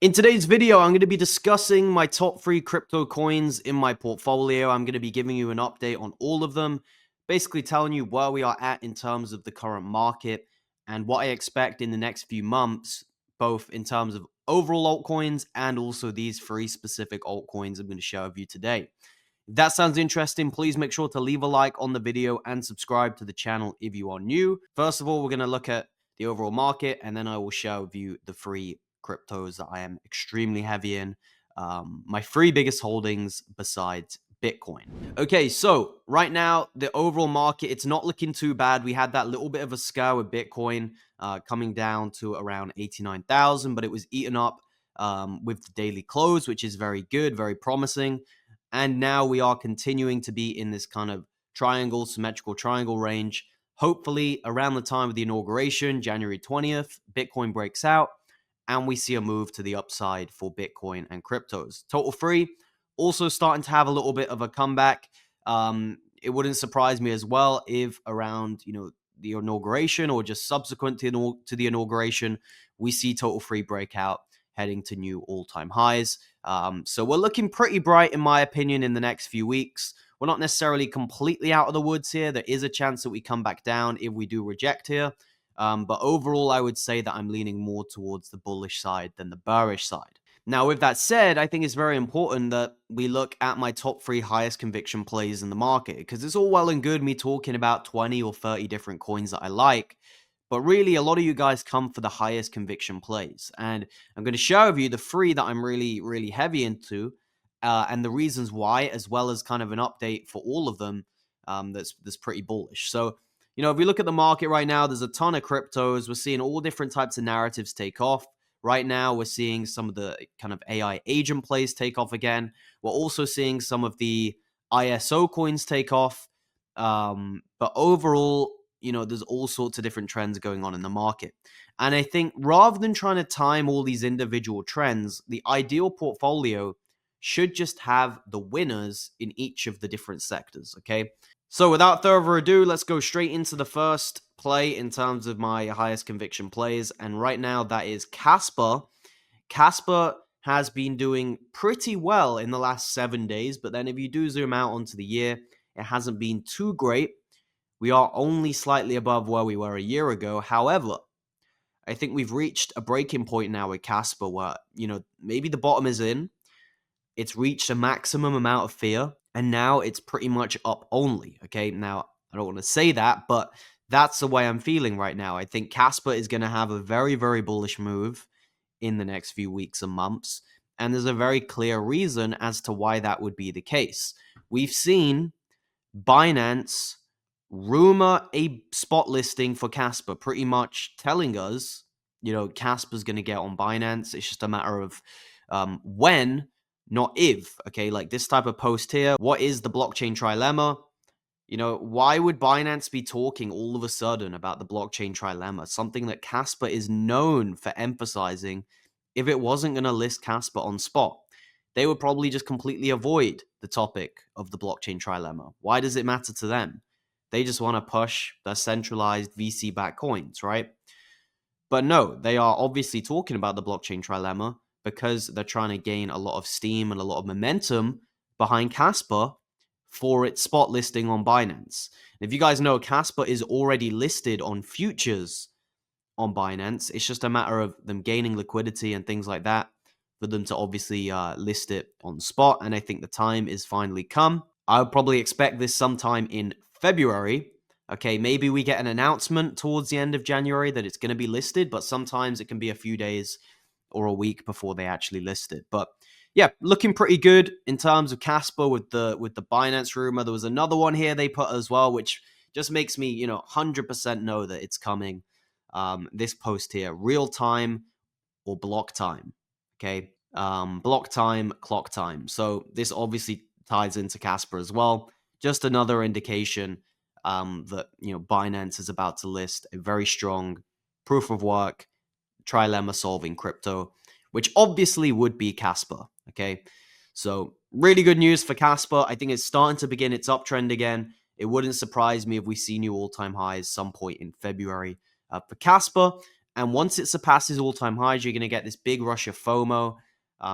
In today's video, I'm going to be discussing my top 3 crypto coins in my portfolio. I'm going to be giving you an update on all of them, basically telling you where we are at in terms of the current market and what I expect in the next few months, both in terms of overall altcoins and also these 3 specific altcoins I'm going to share with you today. If that sounds interesting, please make sure to leave a like on the video and subscribe to the channel if you are new. First of all, we're going to look at the overall market, and then I will share with you the 3 cryptos that I am extremely heavy in, my 3 biggest holdings besides Bitcoin. Okay, so right now, the overall market, it's not looking too bad. We had that little bit of a scare with Bitcoin coming down to around 89,000, but it was eaten up with the daily close, which is very good, very promising. And now we are continuing to be in this kind of symmetrical triangle range. Hopefully, around the time of the inauguration, January 20th, Bitcoin breaks out and we see a move to the upside for Bitcoin and cryptos. Total free also starting to have a little bit of a comeback. It wouldn't surprise me as well if around, the inauguration or just subsequent to the inauguration, we see total free breakout heading to new all-time highs. So we're looking pretty bright, in my opinion, in the next few weeks. We're not necessarily completely out of the woods here. There is a chance that we come back down if we do reject here. But overall, I would say that I'm leaning more towards the bullish side than the bearish side. Now, with that said, I think it's very important that we look at my top 3 highest conviction plays in the market, because it's all well and good me talking about 20 or 30 different coins that I like, but really a lot of you guys come for the highest conviction plays. And I'm going to share with you the 3 that I'm really, really heavy into, and the reasons why, as well as kind of an update for all of them that's pretty bullish. So, if we look at the market right now, there's a ton of cryptos. We're seeing all different types of narratives take off. Right now, we're seeing some of the kind of AI agent plays take off again. We're also seeing some of the ISO coins take off. But overall, there's all sorts of different trends going on in the market. And I think rather than trying to time all these individual trends, the ideal portfolio should just have the winners in each of the different sectors, okay? So without further ado, let's go straight into the first play in terms of my highest conviction plays. And right now, that is Kaspa. Kaspa has been doing pretty well in the last 7 days, but then if you do zoom out onto the year, it hasn't been too great. We are only slightly above where we were a year ago. However, I think we've reached a breaking point now with Kaspa where, maybe the bottom is in. It's reached a maximum amount of fear, and now it's pretty much up only, okay? Now, I don't want to say that, but that's the way I'm feeling right now. I think Kaspa is going to have a very, very bullish move in the next few weeks and months, and there's a very clear reason as to why that would be the case. We've seen Binance rumor a spot listing for Kaspa, pretty much telling us, Kaspa's going to get on Binance. It's just a matter of when, not if, okay? Like this type of post here, what is the blockchain trilemma? Why would Binance be talking all of a sudden about the blockchain trilemma, something that Kaspa is known for emphasizing? If it wasn't going to list Kaspa on spot, they would probably just completely avoid the topic of the blockchain trilemma. Why does it matter to them? They just want to push their centralized VC-backed coins, right? But no, they are obviously talking about the blockchain trilemma because they're trying to gain a lot of steam and a lot of momentum behind Kaspa for its spot listing on Binance. And if you guys know, Kaspa is already listed on futures on Binance. It's just a matter of them gaining liquidity and things like that for them to obviously list it on spot. And I think the time is finally come. I would probably expect this sometime in February. Okay, maybe we get an announcement towards the end of January that it's going to be listed, but sometimes it can be a few days or a week before they actually list it. But yeah, looking pretty good in terms of Kaspa with the Binance rumor. There was another one here they put as well, which just makes me, 100% know that it's coming. This post here, real time or block time. Okay, block time, clock time. So this obviously ties into Kaspa as well. Just another indication that Binance is about to list a very strong proof of work trilemma solving crypto, which obviously would be Kaspa. Okay, so really good news for Kaspa. I think it's starting to begin its uptrend again. It wouldn't surprise me if we see new all-time highs some point in February for Kaspa. And once it surpasses all-time highs, you're going to get this big rush of FOMO,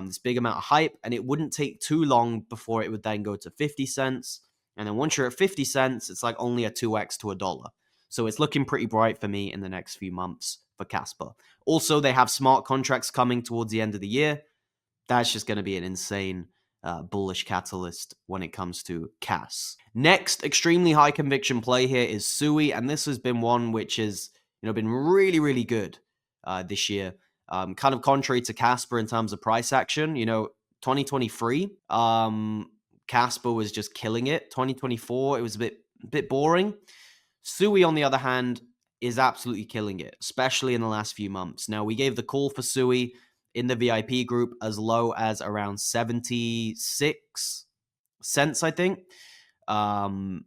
this big amount of hype, and it wouldn't take too long before it would then go to 50 cents. And then once you're at 50 cents, it's like only a 2x to a dollar. So it's looking pretty bright for me in the next few months for Kaspa. Also, they have smart contracts coming towards the end of the year. That's just going to be an insane bullish catalyst when it comes to CAS. Next, extremely high conviction play here is Sui, and this has been one which has been really, really good this year. Kind of contrary to Kaspa in terms of price action. 2023, Kaspa was just killing it. 2024, it was a bit boring. Sui, on the other hand, is absolutely killing it, especially in the last few months. Now, we gave the call for Sui in the VIP group as low as around 76 cents, I think. And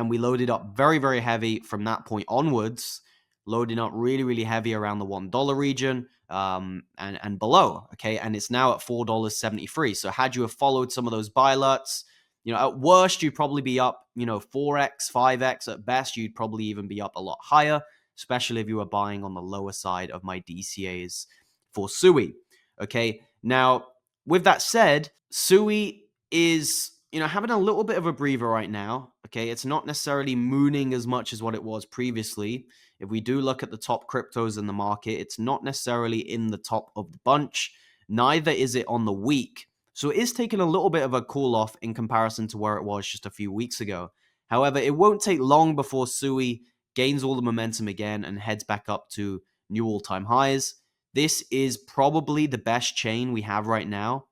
we loaded up very, very heavy from that point onwards, loading up really, really heavy around the $1 region and below. Okay. And it's now at $4.73. So had you have followed some of those buy alerts, at worst, you'd probably be up, 4x, 5x. At best, you'd probably even be up a lot higher, especially if you were buying on the lower side of my DCAs for Sui. Okay. Now, with that said, Sui is, having a little bit of a breather right now. Okay. It's not necessarily mooning as much as what it was previously. If we do look at the top cryptos in the market, it's not necessarily in the top of the bunch. Neither is it on the week. So it is taking a little bit of a cool off in comparison to where it was just a few weeks ago. However, it won't take long before Sui gains all the momentum again and heads back up to new all-time highs. This is probably the best chain we have right now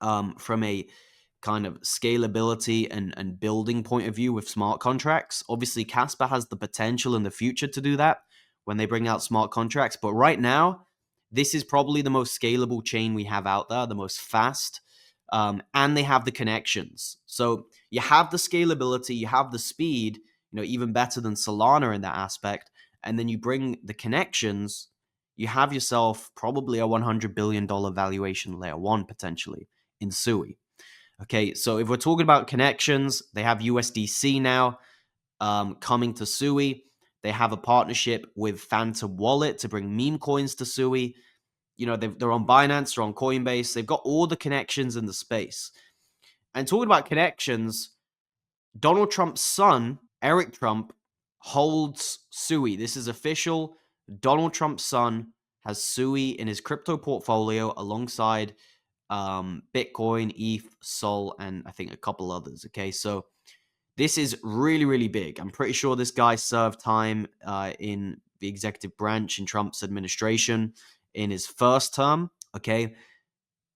from a kind of scalability and building point of view with smart contracts. Obviously, Kaspa has the potential in the future to do that when they bring out smart contracts. But right now, this is probably the most scalable chain we have out there, the most fast, and they have the connections. So you have the scalability, you have the speed, even better than Solana in that aspect. And then you bring the connections, you have yourself probably a $100 billion valuation layer one potentially in Sui. Okay, so if we're talking about connections, they have USDC now coming to Sui. They have a partnership with Phantom Wallet to bring meme coins to Sui. They're on Binance, they're on Coinbase. They've got all the connections in the space. And talking about connections, Donald Trump's son, Eric Trump, holds Sui. This is official. Donald Trump's son has Sui in his crypto portfolio alongside Bitcoin, ETH, Sol, and I think a couple others. Okay, so this is really, really big. I'm pretty sure this guy served time in the executive branch in Trump's administration in his first term. Okay,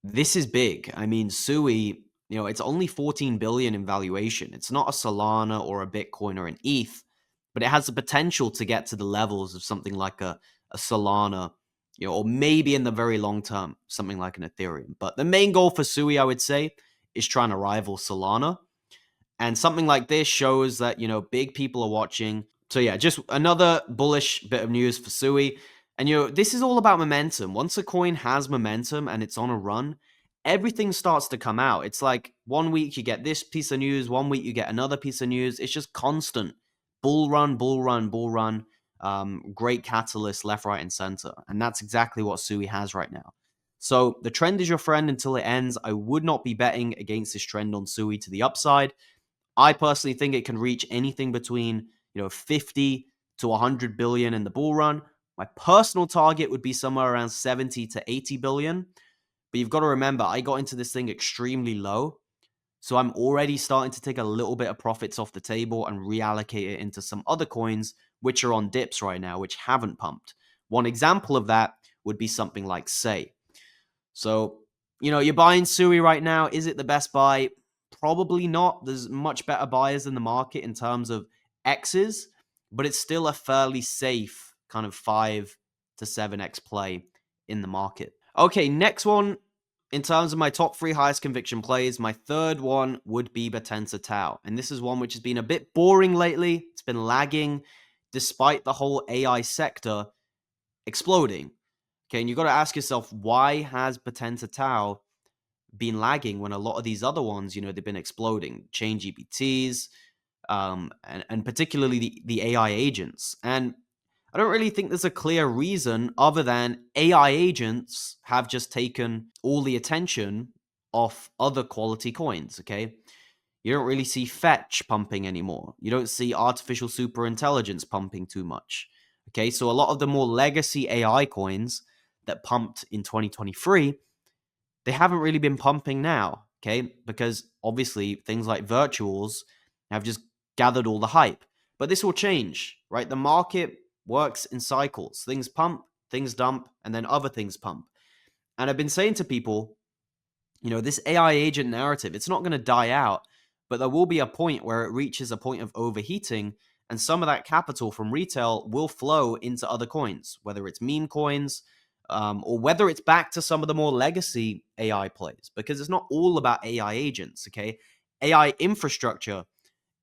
this is big. I mean, Sui, it's only 14 billion in valuation. It's not a Solana or a Bitcoin or an ETH, but it has the potential to get to the levels of something like a Solana, or maybe in the very long term, something like an Ethereum. But the main goal for Sui, I would say, is trying to rival Solana. And something like this shows that, big people are watching. So yeah, just another bullish bit of news for Sui. And, this is all about momentum. Once a coin has momentum and it's on a run, everything starts to come out. It's like 1 week you get this piece of news, 1 week you get another piece of news. It's just constant. Bull run, bull run, bull run. Great catalyst left, right, and center. And that's exactly what Sui has right now. So the trend is your friend until it ends. I would not be betting against this trend on Sui to the upside. I personally think it can reach anything between 50 to 100 billion in the bull run. My personal target would be somewhere around 70 to 80 billion. But you've got to remember, I got into this thing extremely low. So I'm already starting to take a little bit of profits off the table and reallocate it into some other coins which are on dips right now, which haven't pumped. One example of that would be something like Say. So, you're buying Sui right now. Is it the best buy? Probably not. There's much better buyers in the market in terms of X's, but it's still a fairly safe kind of 5 to 7x play in the market. Okay, next one. In terms of my top 3 highest conviction plays, my third one would be Bittensor Tau. And this is one which has been a bit boring lately. It's been lagging despite the whole AI sector exploding. Okay, and you've got to ask yourself, why has Bittensor Tau been lagging when a lot of these other ones, they've been exploding? Chain GPTs, and particularly the AI agents. And I don't really think there's a clear reason other than AI agents have just taken all the attention off other quality coins, okay? You don't really see fetch pumping anymore. You don't see artificial super intelligence pumping too much. Okay, so a lot of the more legacy AI coins that pumped in 2023, they haven't really been pumping now, okay? Because obviously things like virtuals have just gathered all the hype. But this will change, right? The market works in cycles. Things pump, things dump, and then other things pump. And I've been saying to people, this AI agent narrative, it's not going to die out, but there will be a point where it reaches a point of overheating, and some of that capital from retail will flow into other coins, whether it's meme coins, or whether it's back to some of the more legacy AI plays, because it's not all about AI agents, okay? AI infrastructure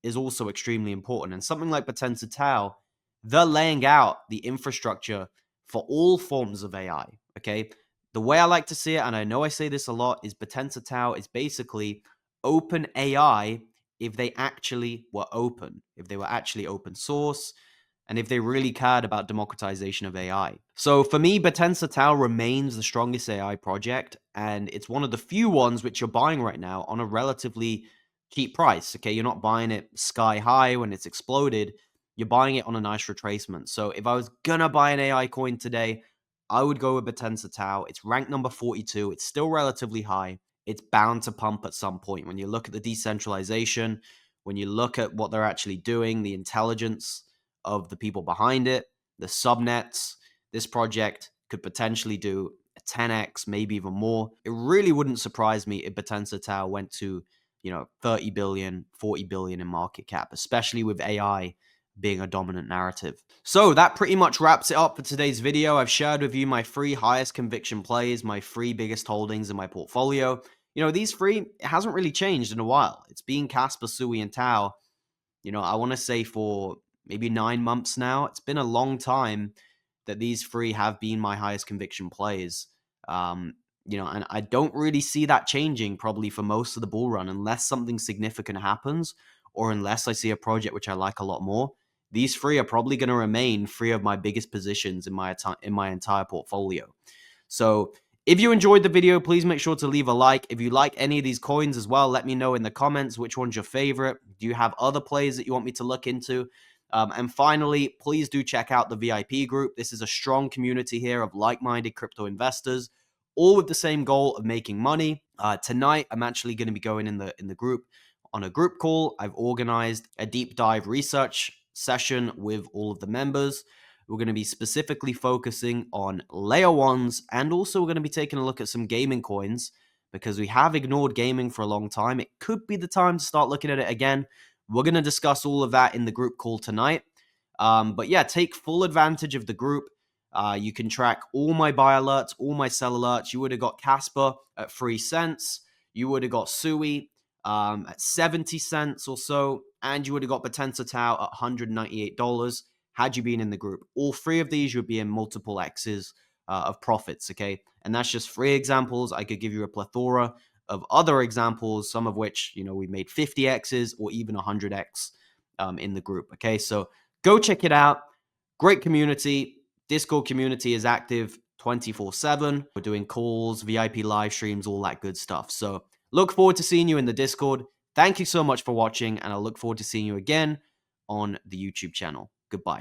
is also extremely important. And something like Bittensor Tau, they're laying out the infrastructure for all forms of AI, okay? The way I like to see it, and I know I say this a lot, is Bittensor Tau is basically open AI if they actually were open, if they were actually open source, and if they really cared about democratization of AI. So for me, Bittensor Tau remains the strongest AI project, and it's one of the few ones which you're buying right now on a relatively cheap price. Okay, you're not buying it sky high when it's exploded. You're buying it on a nice retracement. So if I was gonna buy an AI coin today, I would go with Bittensor Tau. It's ranked number 42. It's still relatively high. It's bound to pump at some point. When you look at the decentralization, when you look at what they're actually doing, the intelligence of the people behind it, the subnets, this project could potentially do a 10x, maybe even more. It really wouldn't surprise me if Bittensor Tau went to 30 billion, 40 billion in market cap, especially with AI being a dominant narrative. So that pretty much wraps it up for today's video. I've shared with you my 3 highest conviction plays, my 3 biggest holdings in my portfolio. These 3, it hasn't really changed in a while. It's been Kaspa, Sui, and Tau. I want to say for maybe 9 months now. It's been a long time that these 3 have been my highest conviction plays. And I don't really see that changing probably for most of the bull run unless something significant happens or unless I see a project which I like a lot more. These 3 are probably going to remain 3 of my biggest positions in my entire portfolio. So if you enjoyed the video, please make sure to leave a like. If you like any of these coins as well, let me know in the comments which one's your favorite. Do you have other plays that you want me to look into? And finally, please do check out the VIP group. This is a strong community here of like-minded crypto investors, all with the same goal of making money. Tonight, I'm actually going to be going in the group on a group call. I've organized a deep dive research session with all of the members. We're going to be specifically focusing on layer ones, and also we're going to be taking a look at some gaming coins because we have ignored gaming for a long time. It could be the time to start looking at it again. We're going to discuss all of that in the group call tonight. But yeah, take full advantage of the group. You can track all my buy alerts, all my sell alerts. You would have got Kaspa at 3 cents. You would have got Sui at 70 cents or so. And you would have got Bittensor Tau at $198 had you been in the group. All 3 of these would be in multiple X's of profits, okay? And that's just 3 examples. I could give you a plethora of other examples, some of which, we made 50 X's or even 100X in the group, okay? So go check it out. Great community. Discord community is active 24/7. We're doing calls, VIP live streams, all that good stuff. So look forward to seeing you in the Discord. Thank you so much for watching, and I look forward to seeing you again on the YouTube channel. Goodbye.